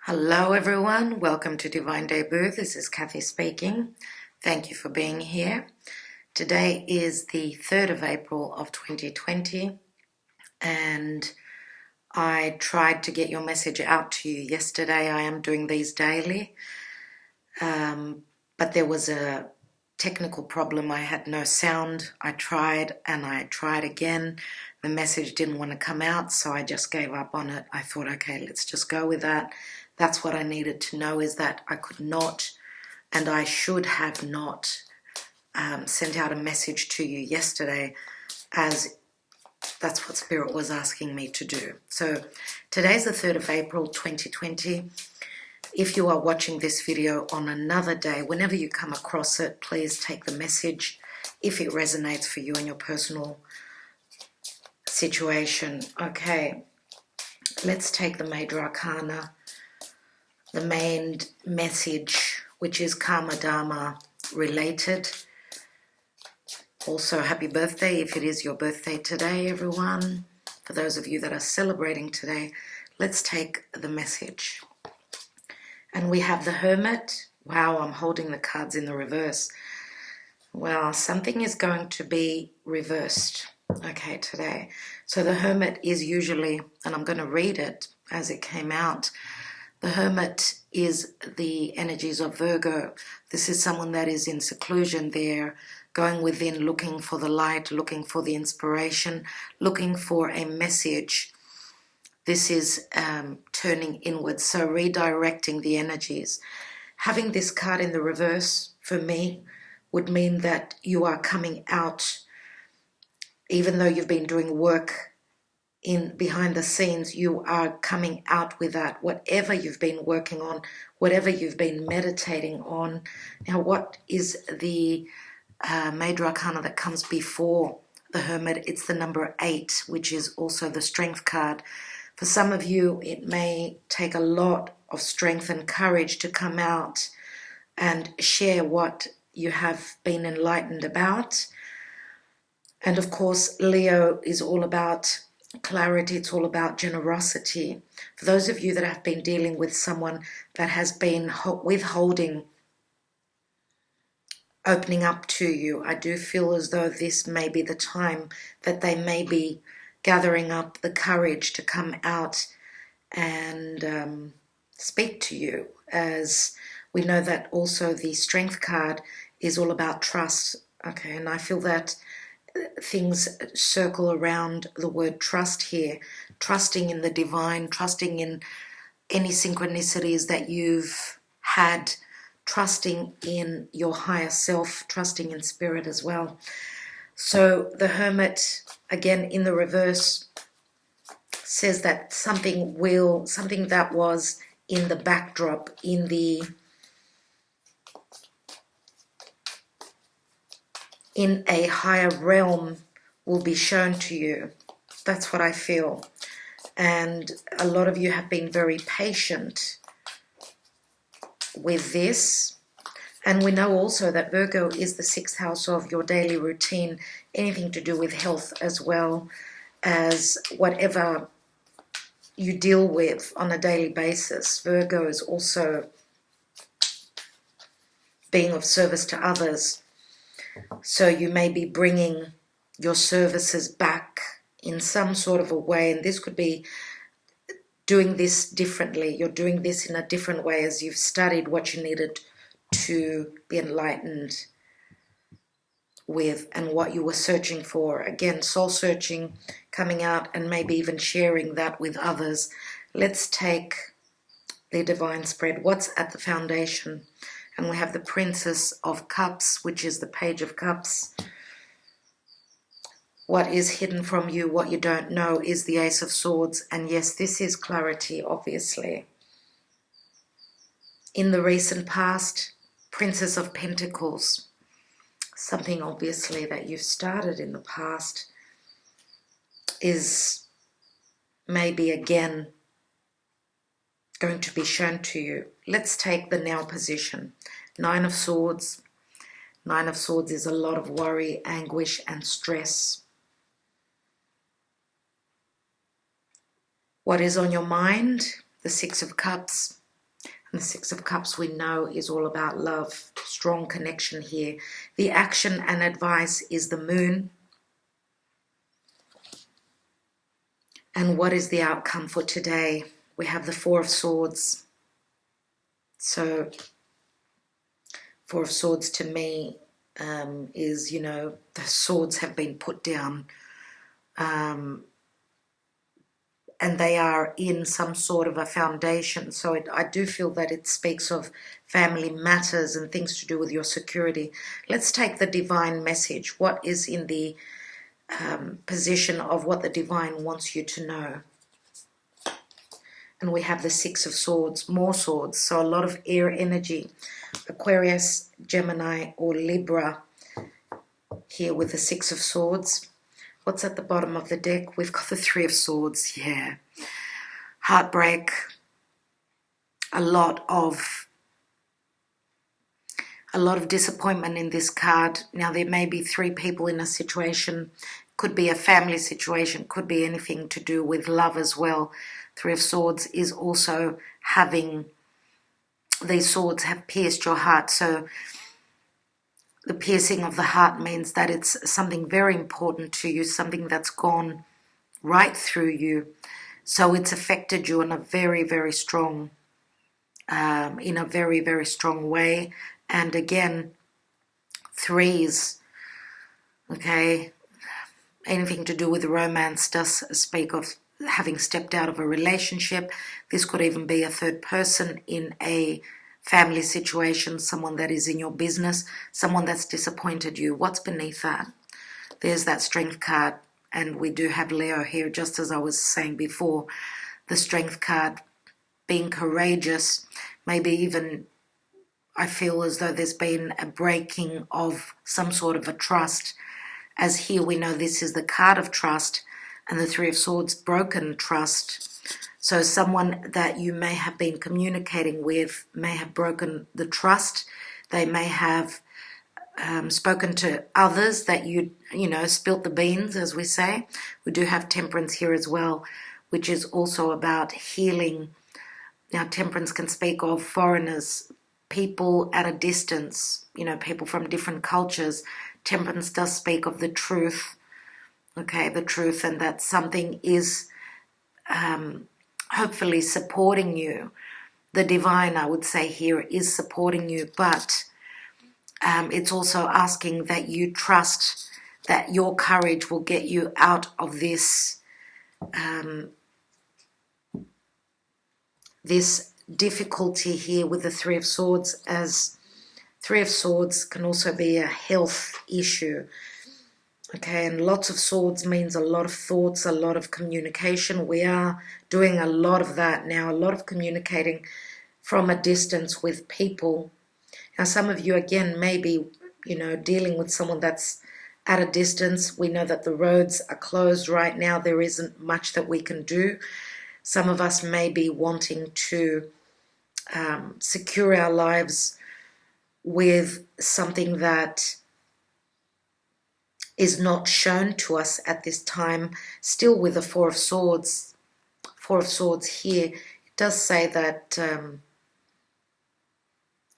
Hello everyone, welcome to Divine Debut. This is Kathy speaking. Thank you for being here. Today is the 3rd of April of 2020 and I tried to get your message out to you yesterday. I am doing these daily, but there was a technical problem. I had no sound. I tried and I tried again. The message didn't want to come out, so I just gave up on it. I thought, okay, let's just go with that. That's what I needed to know, is that I could not and I should have not sent out a message to you yesterday, as that's what Spirit was asking me to do. So today's the 3rd of April 2020. If you are watching this video on another day, whenever you come across it, please take the message if it resonates for you in your personal situation. Okay, let's take the Major Arcana, the main message, which is Karma Dharma related. Also, happy birthday if it is your birthday today, everyone. For those of you that are celebrating today, let's take the message. And we have the Hermit. Wow, I'm holding the cards in the reverse. Well, something is going to be reversed, okay, today. So the Hermit is usually, and I'm going to read it as it came out, the Hermit is the energies of Virgo. This is someone that is in seclusion there, going within, looking for the light, looking for the inspiration, looking for a message. This is turning inwards, so redirecting the energies. Having this card in the reverse, for me, would mean that you are coming out, even though you've been doing work in behind the scenes, you are coming out with that. Whatever you've been working on, whatever you've been meditating on. Now, what is the Major Arcana that comes before the Hermit? It's the number 8, which is also the Strength card. For some of you, it may take a lot of strength and courage to come out and share what you have been enlightened about. And of course, Leo is all about clarity. It's all about generosity. For those of you that have been dealing with someone that has been withholding opening up to you, I do feel as though this may be the time that they may be gathering up the courage to come out and speak to you, as we know that also the Strength card is all about trust. Okay, and I feel that things circle around the word trust here, trusting in the divine, trusting in any synchronicities that you've had, trusting in your higher self, trusting in spirit as well. So the Hermit, again in the reverse, says that something that was in the backdrop, in a higher realm, will be shown to you. That's what I feel. And a lot of you have been very patient with this. And we know also that Virgo is the 6th house of your daily routine, anything to do with health, as well as whatever you deal with on a daily basis. Virgo is also being of service to others. So you may be bringing your services back in some sort of a way, and this could be doing this differently. You're doing this in a different way as you've studied what you needed to be enlightened with and what you were searching for. Again, soul searching, coming out and maybe even sharing that with others. Let's take the divine spread. What's at the foundation? And we have the Princess of Cups, which is the Page of Cups. What is hidden from you, what you don't know, is the Ace of Swords. And yes, this is clarity, obviously. In the recent past, Princess of Pentacles. Something obviously that you've started in the past is maybe again going to be shown to you. Let's take the now position. 9 of Swords. 9 of Swords is a lot of worry, anguish, and stress. What is on your mind? The 6 of Cups. And the Six of Cups we know is all about love, strong connection here. The action and advice is the Moon. And what is the outcome for today? We have the Four of Swords. So, Four of Swords to me is, the swords have been put down. And they are in some sort of a foundation. So I do feel that it speaks of family matters and things to do with your security. Let's take the divine message. What is in the position of what the divine wants you to know? And we have the Six of Swords, more swords. So a lot of air energy. Aquarius, Gemini, or Libra here with the Six of Swords. What's at the bottom of the deck? We've got the Three of Swords, yeah. Heartbreak, a lot of disappointment in this card. Now, there may be three people in a situation. Could be a family situation, could be anything to do with love as well. Three of Swords is also having, these swords have pierced your heart. So the piercing of the heart means that it's something very important to you, something that's gone right through you. So it's affected you in a very, very strong, way. And again, threes, okay, anything to do with romance does speak of having stepped out of a relationship. This could even be a third person in a family situation, someone that is in your business, someone that's disappointed you. What's beneath that? There's that Strength card, and we do have Leo here, just as I was saying before. The Strength card, being courageous, maybe even I feel as though there's been a breaking of some sort of a trust, as here we know this is the card of trust, and the Three of Swords, broken trust. So someone that you may have been communicating with may have broken the trust. They may have spoken to others that spilt the beans, as we say. We do have Temperance here as well, which is also about healing. Now, Temperance can speak of foreigners, people at a distance, people from different cultures. Temperance does speak of the truth, okay, the truth, and that something is hopefully supporting you. The divine, I would say here, is supporting you, but it's also asking that you trust that your courage will get you out of this this difficulty here with the Three of Swords, as Three of Swords can also be a health issue. Okay, and lots of swords means a lot of thoughts, a lot of communication. We are doing a lot of that now, a lot of communicating from a distance with people. Now, some of you, again, may be, dealing with someone that's at a distance. We know that the roads are closed right now. There isn't much that we can do. Some of us may be wanting to secure our lives with something that is not shown to us at this time. Still with the Four of Swords here, it does say that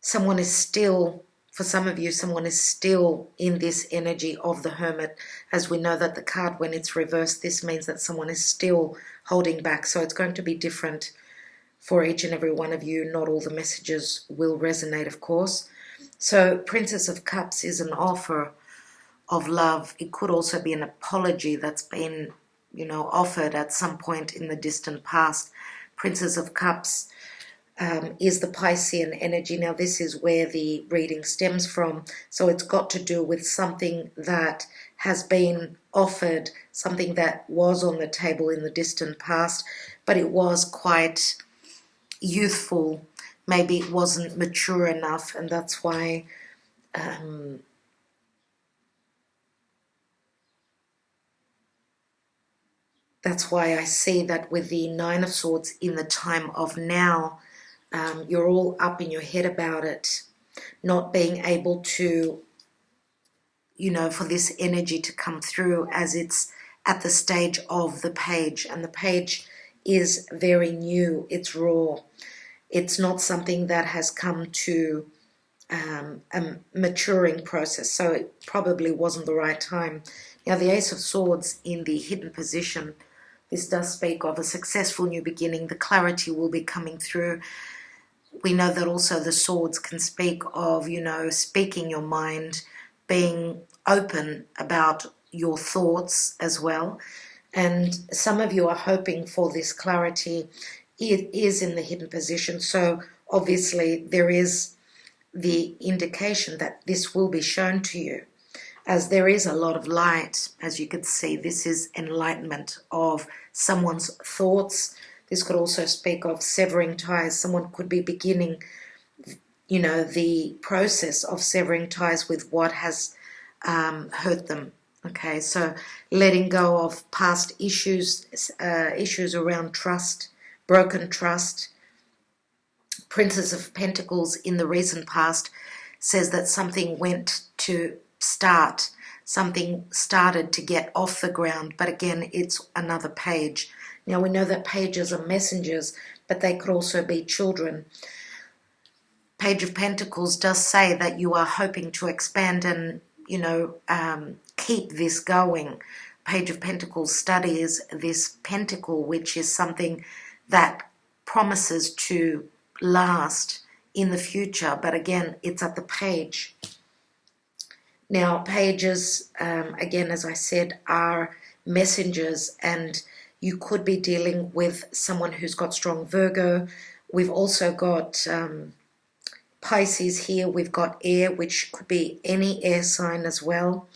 someone is still, for some of you, someone is still in this energy of the Hermit. As we know that the card, when it's reversed, this means that someone is still holding back. So it's going to be different for each and every one of you. Not all the messages will resonate, of course. So Princess of Cups is an offer of love. It could also be an apology that's been, offered at some point in the distant past. Princess of Cups is the Piscean energy. Now, this is where the reading stems from. So it's got to do with something that has been offered, something that was on the table in the distant past, but it was quite youthful. Maybe it wasn't mature enough, and that's why I see that with the Nine of Swords in the time of now, you're all up in your head about it, not being able to, for this energy to come through, as it's at the stage of the Page, and the Page is very new, it's raw. It's not something that has come to a maturing process, so it probably wasn't the right time. Now, the Ace of Swords in the hidden position, this does speak of a successful new beginning. The clarity will be coming through. We know that also the swords can speak of, speaking your mind, being open about your thoughts as well. And some of you are hoping for this clarity. It is in the hidden position, so obviously there is the indication that this will be shown to you, as there is a lot of light. As you can see, this is enlightenment of someone's thoughts. This could also speak of severing ties. Someone could be beginning, the process of severing ties with what has hurt them. Okay, so letting go of past issues, issues around trust, broken trust. Princess of Pentacles in the recent past says that something went to start, something started to get off the ground, but again, it's another page. Now, we know that pages are messengers, but they could also be children. Page of Pentacles does say that you are hoping to expand and, keep this going. Page of Pentacles studies this pentacle, which is something that promises to last in the future, but again, it's at the page. Now, pages, again, as I said, are messengers, and you could be dealing with someone who's got strong Virgo. We've also got Pisces here. We've got air, which could be any air sign as well.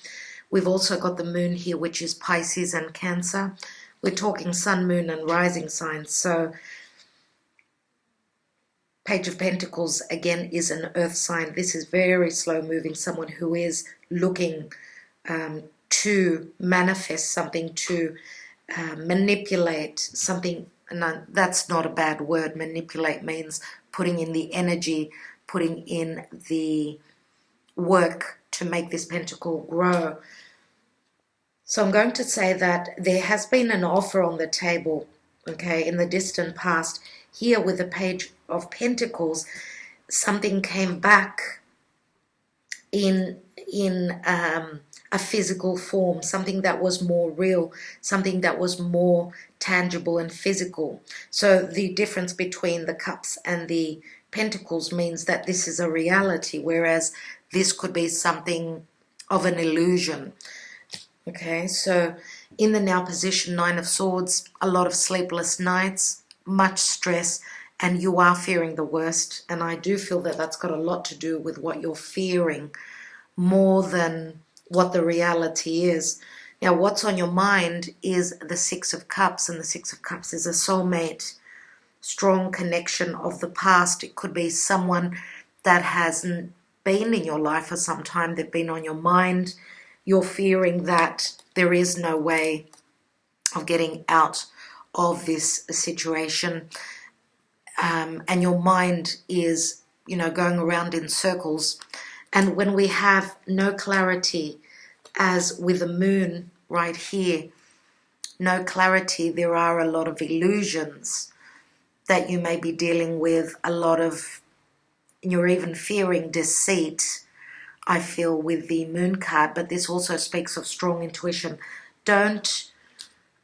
We've also got the moon here, which is Pisces and Cancer. We're talking sun, moon, and rising signs. So Page of Pentacles, again, is an earth sign. This is very slow moving, someone who is looking to manifest something, to manipulate something. And that's not a bad word. Manipulate means putting in the energy, putting in the work to make this pentacle grow. So I'm going to say that there has been an offer on the table, okay, in the distant past. Here with the Page of Pentacles, something came back in a physical form, something that was more real, something that was more tangible and physical. So the difference between the cups and the pentacles means that this is a reality, whereas this could be something of an illusion. Okay, so in the now position, Nine of Swords, a lot of sleepless nights, much stress, and you are fearing the worst. And I do feel that that's got a lot to do with what you're fearing more than what the reality is. Now, what's on your mind is the Six of Cups, and the Six of Cups is a soulmate, strong connection of the past. It could be someone that hasn't been in your life for some time. They've been on your mind. You're fearing that there is no way of getting out of this situation, and your mind is, going around in circles. And when we have no clarity, as with the moon right here, no clarity, there are a lot of illusions that you may be dealing with, you're even fearing deceit, I feel, with the moon card, but this also speaks of strong intuition.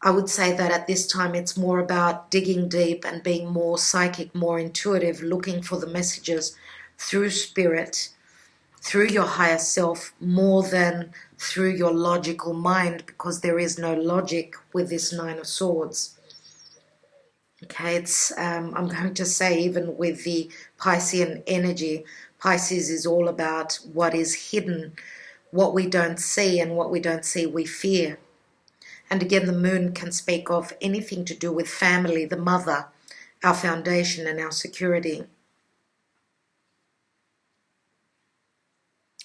I would say that at this time it's more about digging deep and being more psychic, more intuitive, looking for the messages through spirit, through your higher self, more than through your logical mind, because there is no logic with this Nine of Swords. Okay, it's I'm going to say, even with the Piscean energy, Pisces is all about what is hidden, what we don't see, and what we don't see we fear. And again, the moon can speak of anything to do with family, the mother, our foundation and our security.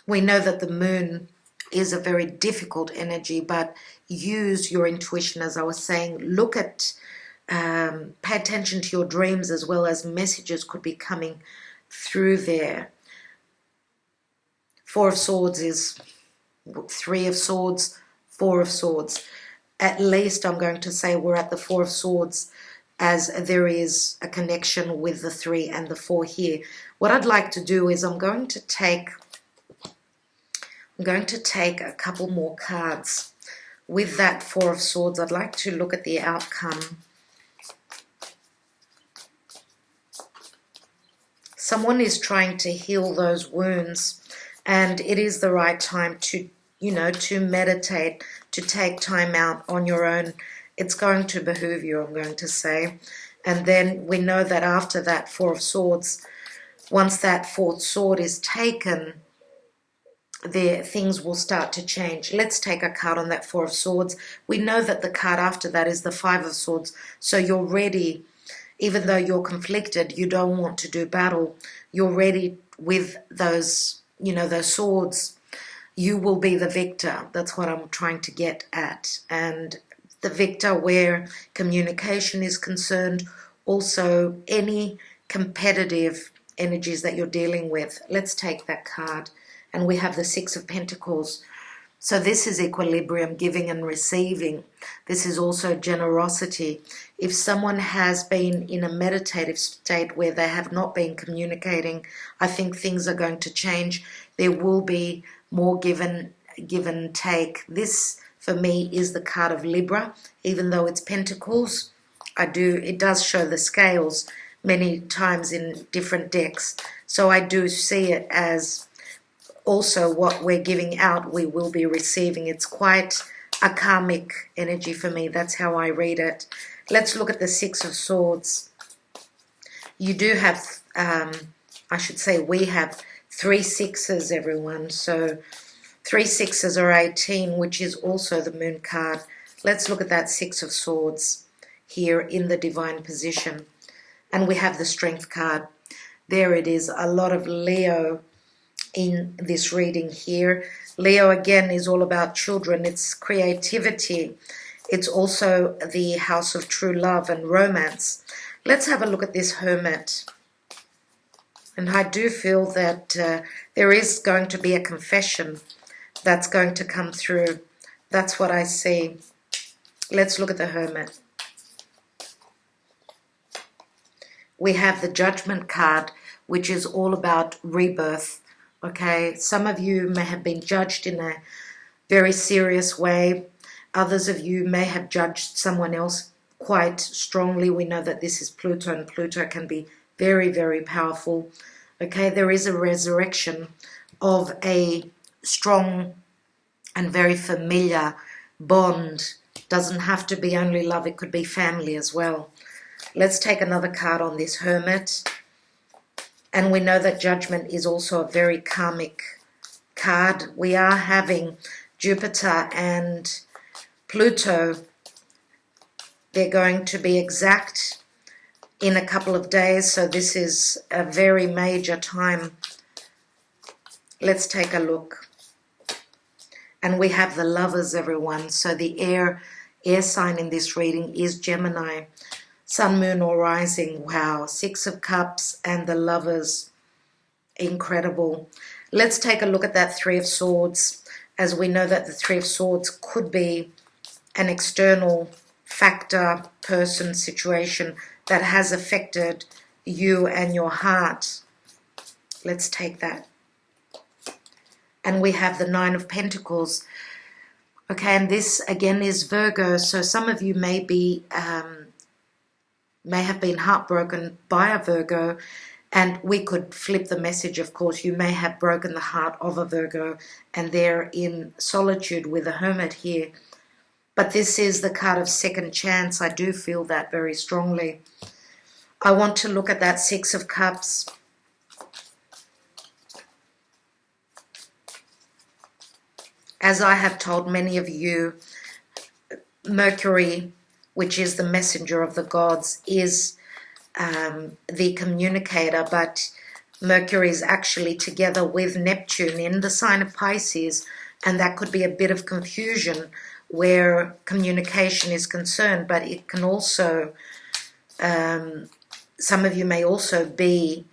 We know that the moon is a very difficult energy, but use your intuition, as I was saying. Look at, pay attention to your dreams, as well as messages could be coming through there. Four of Swords is Three of Swords, Four of Swords. At least I'm going to say we're at the Four of Swords. as there is a connection with the 3 and the 4 here. What I'd like to do is I'm going to take a couple more cards. With that 4 of Swords, I'd like to look at the outcome. Someone is trying to heal those wounds, and it is the right time to, to meditate, to take time out on your own. It's going to behoove you, I'm going to say. And then we know that after that 4 of Swords, once that 4th sword is taken, things will start to change. Let's take a card on that 4 of Swords. We know that the card after that is the 5 of Swords. So you're ready, even though you're conflicted, you don't want to do battle. You're ready with those, those swords. You will be the victor. That's what I'm trying to get at. And the victor where communication is concerned, also any competitive energies that you're dealing with. Let's take that card. And we have the 6 of Pentacles. So this is equilibrium, giving and receiving. This is also generosity. If someone has been in a meditative state where they have not been communicating, I think things are going to change. There will be more give and take. This, for me, is the card of Libra. Even though it's Pentacles, it does show the scales many times in different decks. So I do see it as also what we're giving out, we will be receiving. It's quite a karmic energy for me. That's how I read it. Let's look at the 6 of Swords. You do have, I should say we have 3 6s, everyone. So 3 6s are 18, which is also the Moon card. Let's look at that 6 of Swords here in the divine position. And we have the Strength card. There it is, a lot of Leo in this reading here. Leo again is all about children. It's creativity. It's also the house of true love and romance. Let's have a look at this Hermit. And I do feel that there is going to be a confession that's going to come through. That's what I see. Let's look at the Hermit. We have the Judgment card, which is all about rebirth. Okay, some of you may have been judged in a very serious way. Others of you may have judged someone else quite strongly. We know that this is Pluto, and Pluto can be very, very powerful. Okay, there is a resurrection of a strong and very familiar bond. Doesn't have to be only love, it could be family as well. Let's take another card on this Hermit. And we know that Judgment is also a very karmic card. We are having Jupiter and Pluto. They're going to be exact in a couple of days. So this is a very major time. Let's take a look. And we have the Lovers, everyone. So the air sign in this reading is Gemini. Sun, Moon, or Rising. Wow. 6 of Cups and the Lovers. Incredible. Let's take a look at that 3 of Swords, as we know that the 3 of Swords could be an external factor, person, situation that has affected you and your heart. Let's take that. And we have the 9 of Pentacles. Okay, and this again is Virgo. So some of you may have been heartbroken by a Virgo, and we could flip the message, of course. You may have broken the heart of a Virgo, and they're in solitude with a Hermit here. But this is the card of second chance. I do feel that very strongly. I want to look at that 6 of Cups. As I have told many of you, Mercury, which is the messenger of the gods, is the communicator, but Mercury is actually together with Neptune in the sign of Pisces, and that could be a bit of confusion where communication is concerned, but it can also, some of you may also be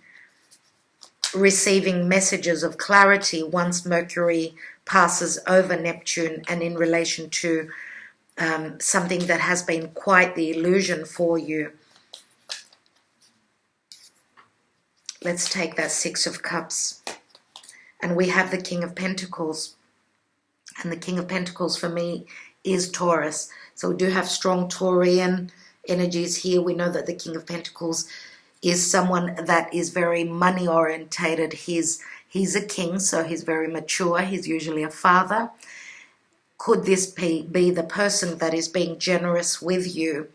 receiving messages of clarity once Mercury passes over Neptune and in relation to something that has been quite the illusion for you. Let's take that Six of Cups. And we have the King of Pentacles. And the King of Pentacles for me is Taurus. So we do have strong Taurian energies here. We know that the King of Pentacles is someone that is very money orientated. He's a king, so he's very mature. He's usually a father. Could this be the person that is being generous with you,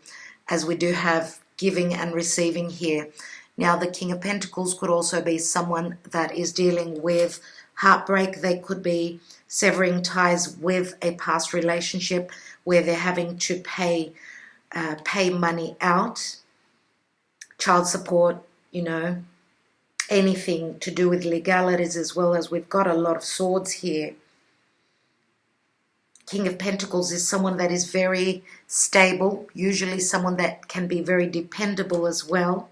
as we do have giving and receiving here? Now, the King of Pentacles could also be someone that is dealing with heartbreak. They could be severing ties with a past relationship where they're having to pay money out, child support, anything to do with legalities, as well as we've got a lot of swords here. King of Pentacles is someone that is very stable, usually someone that can be very dependable as well.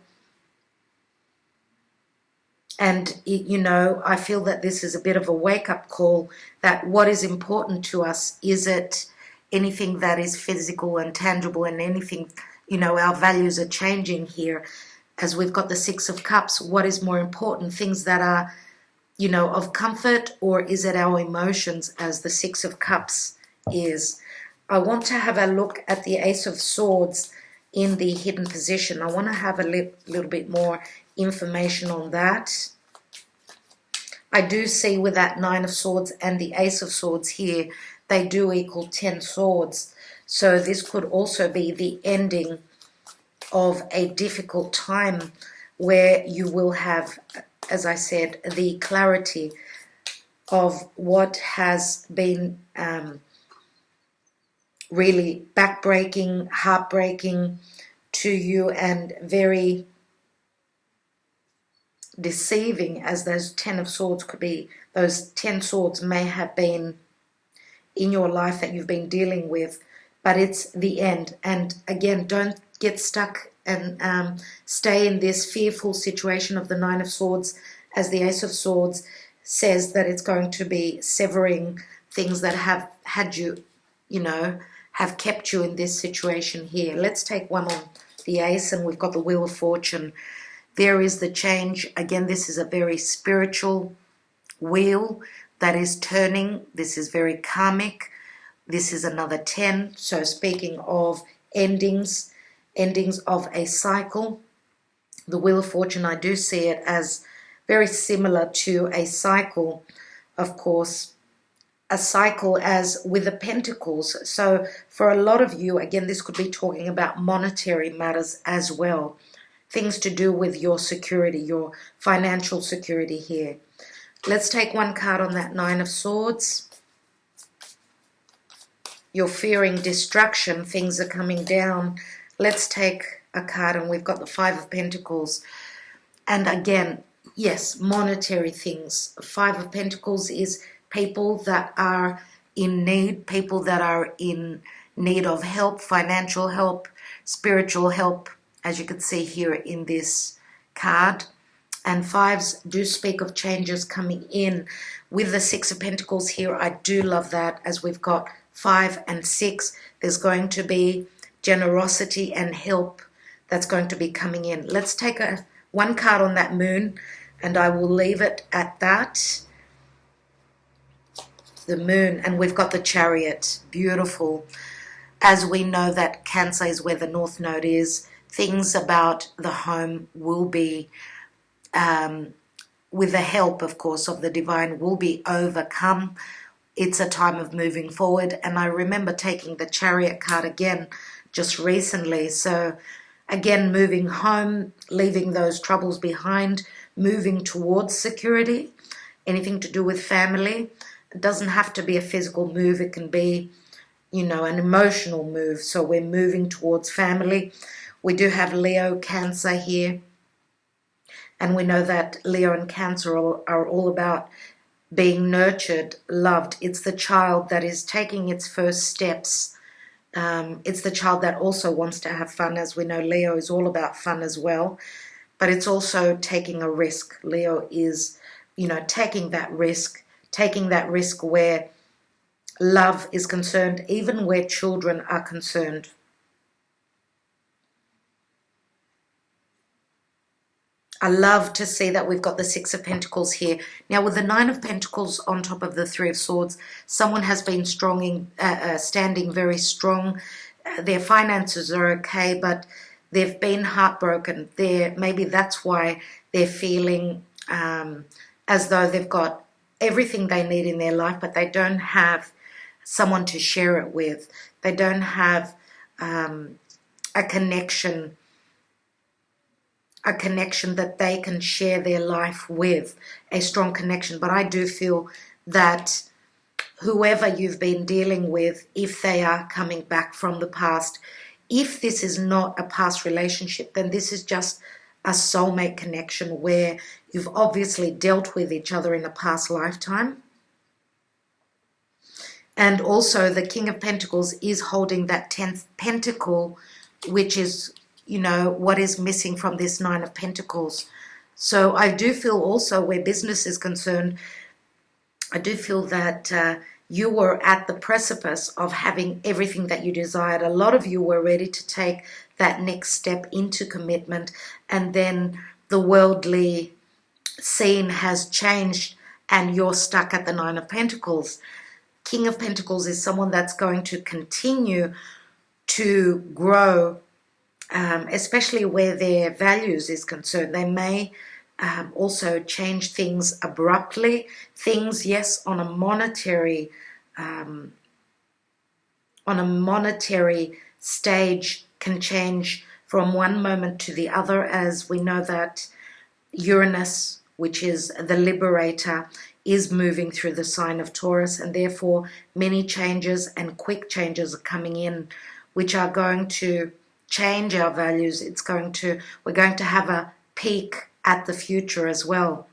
And, I feel that this is a bit of a wake-up call, that what is important to us, is it anything that is physical and tangible, and anything, our values are changing here. As we've got the Six of Cups, what is more important? Things that are, of comfort, or is it our emotions, as the Six of Cups is? I want to have a look at the Ace of Swords in the hidden position. I want to have a little bit more information on that. I do see with that Nine of Swords and the Ace of Swords here, they do equal 10 swords. So this could also be the ending of a difficult time, where you will have, as I said, the clarity of what has been really backbreaking, heartbreaking to you, and very deceiving, as those 10 of Swords could be. Those 10 swords may have been in your life that you've been dealing with, but it's the end. And again, don't get stuck and stay in this fearful situation of the Nine of Swords, as the Ace of Swords says that it's going to be severing things that have had you, have kept you in this situation here. Let's take one on the Ace, and we've got the Wheel of Fortune. There is the change. Again, this is a very spiritual wheel that is turning. This is very karmic. This is another 10. So speaking of endings of a cycle, the Wheel of Fortune, I do see it as very similar to a cycle, of course, a cycle as with the Pentacles. So for a lot of you, again, this could be talking about monetary matters as well, things to do with your security, your financial security here. Let's take one card on that Nine of Swords. You're fearing destruction, things are coming down. Let's take a card, and we've got the Five of Pentacles. And again, yes, monetary things. Five of Pentacles is people that are in need, people that are in need of help, financial help, spiritual help, as you can see here in this card. And fives do speak of changes coming in. With the Six of Pentacles here, I do love that, as we've got 5 and 6. There's going to be generosity and help that's going to be coming in. Let's take one card on that Moon, and I will leave it at that. The Moon, and we've got the Chariot. Beautiful. As we know that Cancer is where the North Node is, things about the home will be, with the help, of course, of the divine, will be overcome. It's a time of moving forward. And I remember taking the Chariot card again just recently. So again, moving home, leaving those troubles behind, moving towards security, anything to do with family. It doesn't have to be a physical move. It can be, an emotional move. So we're moving towards family. We do have Leo, Cancer here. And we know that Leo and Cancer are all about being nurtured, loved. It's the child that is taking its first steps. It's the child that also wants to have fun. As we know, Leo is all about fun as well. But it's also taking a risk. Leo is, taking that risk where love is concerned, even where children are concerned. I love to see that we've got the Six of Pentacles here. Now, with the Nine of Pentacles on top of the Three of Swords, someone has been standing very strong. Their finances are okay, but they've been heartbroken. Maybe that's why they're feeling as though they've got everything they need in their life, but they don't have someone to share it with. They don't have a connection that they can share their life with, a strong connection. But I do feel that whoever you've been dealing with, if they are coming back from the past, if this is not a past relationship, then this is just a soulmate connection where you've obviously dealt with each other in a past lifetime. And also the King of Pentacles is holding that 10th pentacle, which is, what is missing from this Nine of Pentacles. So I do feel also, where business is concerned, I do feel that you were at the precipice of having everything that you desired. A lot of you were ready to take that next step into commitment, and then the worldly scene has changed and you're stuck at the Nine of Pentacles. King of Pentacles is someone that's going to continue to grow, especially where their values is concerned. They may also change things abruptly. Things, yes, on a monetary stage can change from one moment to the other, as we know that Uranus, which is the liberator, is moving through the sign of Taurus, and therefore many changes and quick changes are coming in, which are going to change our values. We're going to have a peek at the future as well.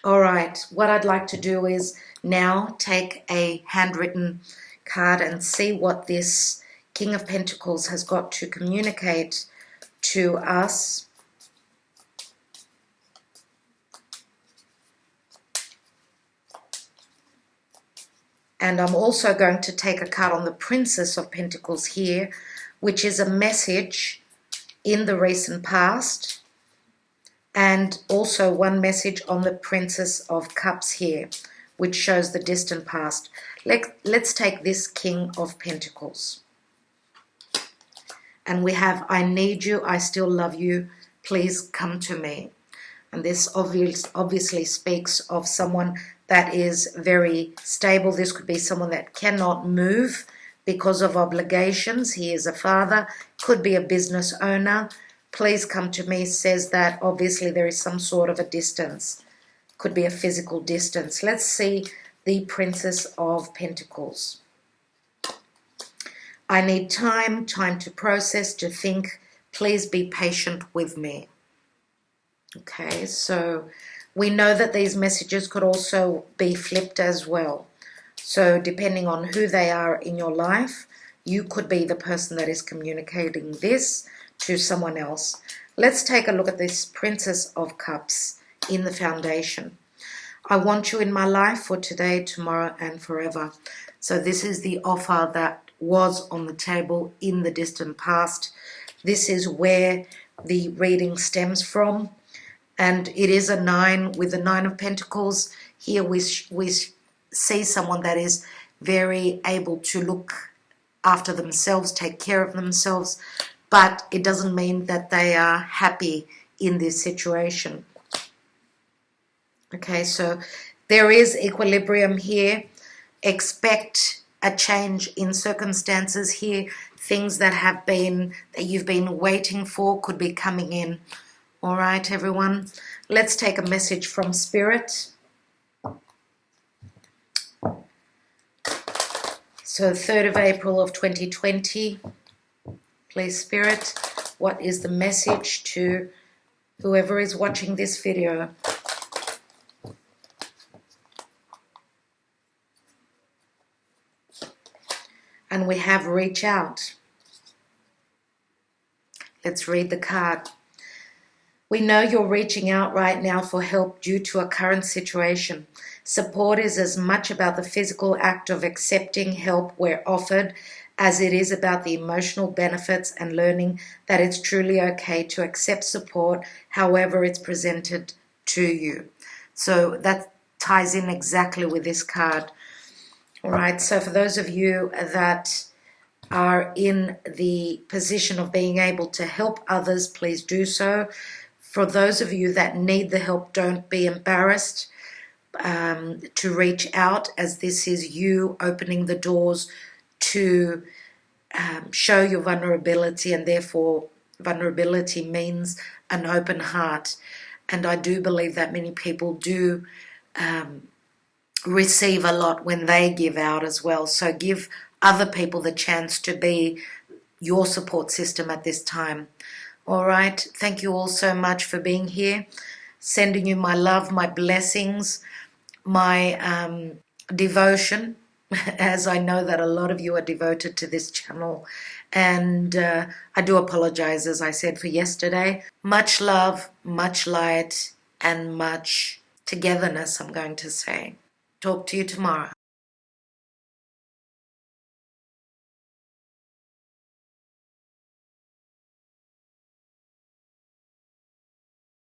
All right, what I'd like to do is now take a handwritten card and see what this King of Pentacles has got to communicate to us. And I'm also going to take a card on the Princess of Pentacles here, which is a message in the recent past, and also one message on the Princess of Cups here, which shows the distant past. Let's take this King of Pentacles. And we have, I need you, I still love you, please come to me. And this obviously speaks of someone that is very stable. This could be someone that cannot move because of obligations. He is a father, could be a business owner. Please come to me says that obviously there is some sort of a distance. Could be a physical distance. Let's see the Princess of Pentacles. I need time to process, to think. Please be patient with me. Okay, so we know that these messages could also be flipped as well. So depending on who they are in your life, you could be the person that is communicating this to someone else. Let's take a look at this Princess of Cups in the foundation. I want you in my life for today, tomorrow, and forever. So this is the offer that was on the table in the distant past. This is where the reading stems from. And it is a 9 with the 9 of Pentacles. Here we see someone that is very able to look after themselves, take care of themselves, but it doesn't mean that they are happy in this situation. Okay, so there is equilibrium here. Expect a change in circumstances here. Things that you've been waiting for could be coming in. All right, everyone. Let's take a message from Spirit. So 3rd of April of 2020. Please, Spirit, what is the message to whoever is watching this video? And we have reach out. Let's read the card. We know you're reaching out right now for help due to a current situation. Support is as much about the physical act of accepting help where offered as it is about the emotional benefits and learning that it's truly okay to accept support however it's presented to you. So that ties in exactly with this card. All right, so for those of you that are in the position of being able to help others, please do so. For those of you that need the help, don't be embarrassed to reach out, as this is you opening the doors to show your vulnerability, and therefore vulnerability means an open heart. And I do believe that many people do receive a lot when they give out as well. So give other people the chance to be your support system at this time. All right. Thank you all so much for being here. Sending you my love, my blessings, my devotion, as I know that a lot of you are devoted to this channel. And I do apologize, as I said, for yesterday. Much love, much light, and much togetherness, I'm going to say. Talk to you tomorrow.